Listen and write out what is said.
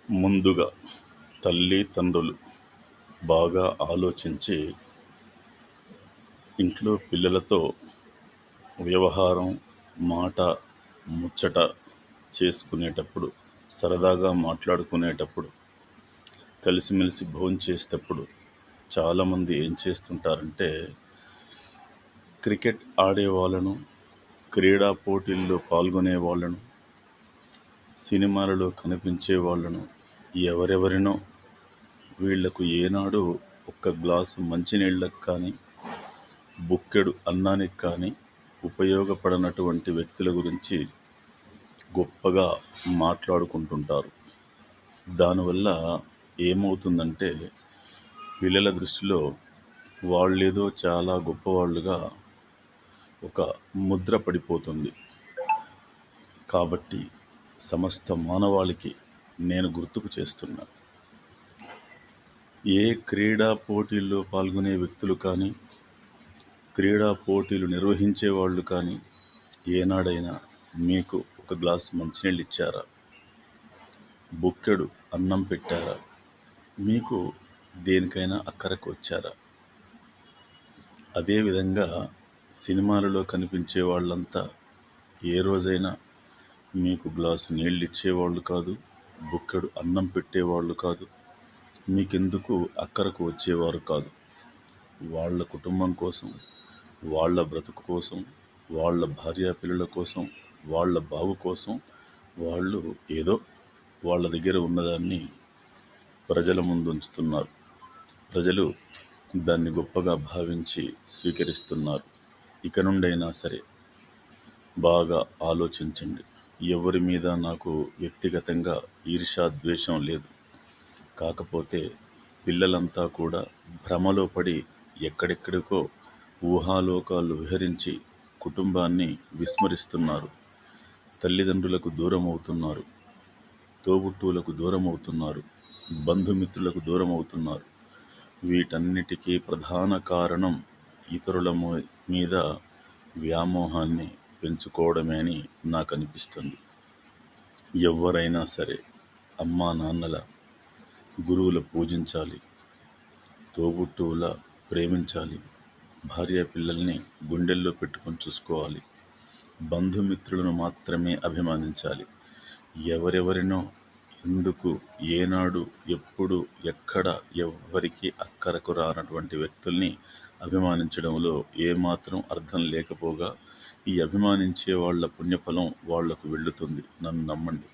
ముందుగా తల్లిదండ్రులు బాగా ఆలోచించి ఇంట్లో పిల్లలతో వ్యవహారం, మాట, ముచ్చట చేసుకునేటప్పుడు, సరదాగా మాట్లాడుకునేటప్పుడు, కలిసిమెలిసి భోంచేసేటప్పుడు చాలామంది ఏం చేస్తుంటారంటే క్రికెట్ ఆడేవాళ్ళను, క్రీడా పోటీల్లో పాల్గొనే వాళ్ళను, సినిమాలలో కనిపించే వాళ్ళను ఎవరెవరినో వీళ్లకు ఏనాడు ఒక్క గ్లాసు మంచినీళ్ళకు కానీ, బుక్కెడు అన్నానికి కానీ ఉపయోగపడనటువంటి వ్యక్తుల గురించి గొప్పగా మాట్లాడుకుంటుంటారు. దానివల్ల ఏమవుతుందంటే పిల్లల దృష్టిలో వాళ్ళేదో చాలా గొప్పవాళ్ళుగా ఒక ముద్ర పడిపోతుంది. కాబట్టి సమస్త మానవాళికి నేను గుర్తుకు చేస్తున్నా, ఏ క్రీడా పోటీల్లో పాల్గొనే వ్యక్తులు కానీ, క్రీడా పోటీలు నిర్వహించే వాళ్ళు కానీ ఏనాడైనా మీకు ఒక గ్లాసు మంచినీళ్ళు ఇచ్చారా? బుక్కెడు అన్నం పెట్టారా? మీకు దేనికైనా అక్కరకు వచ్చారా? అదేవిధంగా సినిమాలలో కనిపించే వాళ్ళంతా ఏ రోజైనా మీకు గ్లాసు నీళ్ళు ఇచ్చేవాళ్ళు కాదు, బుక్కెడు అన్నం పెట్టేవాళ్ళు కాదు, మీకెందుకు అక్కరకు వచ్చేవారు కాదు. వాళ్ళ కుటుంబం కోసం, వాళ్ళ బ్రతుకు కోసం, వాళ్ళ భార్యాపిల్లల కోసం, వాళ్ళ బాగు కోసం వాళ్ళు ఏదో వాళ్ళ దగ్గర ఉన్నదాన్ని ప్రజల ముందు ఉంచుతున్నారు. ప్రజలు దాన్ని గొప్పగా భావించి స్వీకరిస్తున్నారు. ఇక నుండైనా సరే బాగా ఆలోచించండి. ఎవరి మీద నాకు వ్యక్తిగతంగా ఈర్ష్య, ద్వేషం లేదు. కాకపోతే పిల్లలంతా కూడా భ్రమలో పడి ఎక్కడెక్కడికో ఊహాలోకాలు విహరించి కుటుంబాన్ని విస్మరిస్తున్నారు. తల్లిదండ్రులకు దూరం అవుతున్నారు, తోబుట్టువులకు దూరం అవుతున్నారు, బంధుమిత్రులకు దూరం అవుతున్నారు. వీటన్నిటికీ ప్రధాన కారణం ఇతరుల మీద వ్యామోహాన్ని పెంచుకోవడమే అని నాకు అనిపిస్తుంది. ఎవరైనా సరే అమ్మా నాన్నల, గురువుల పూజించాలి, తోబుట్టువుల ప్రేమించాలి, భార్య పిల్లల్ని గుండెల్లో పెట్టుకొని చూసుకోవాలి, బంధుమిత్రులను మాత్రమే అభిమానించాలి. ఎవరెవరినో, ఎందుకు, ఏనాడు, ఎప్పుడు, ఎక్కడ, ఎవ్వరికి అక్కరకు రానటువంటి వ్యక్తుల్ని అభిమానించడంలో ఏమాత్రం అర్థం లేకపోగా ఈ అభిమానించే వాళ్ళ పుణ్యఫలం వాళ్లకు వెళ్లుతుంది. నన్ను నమ్మండి.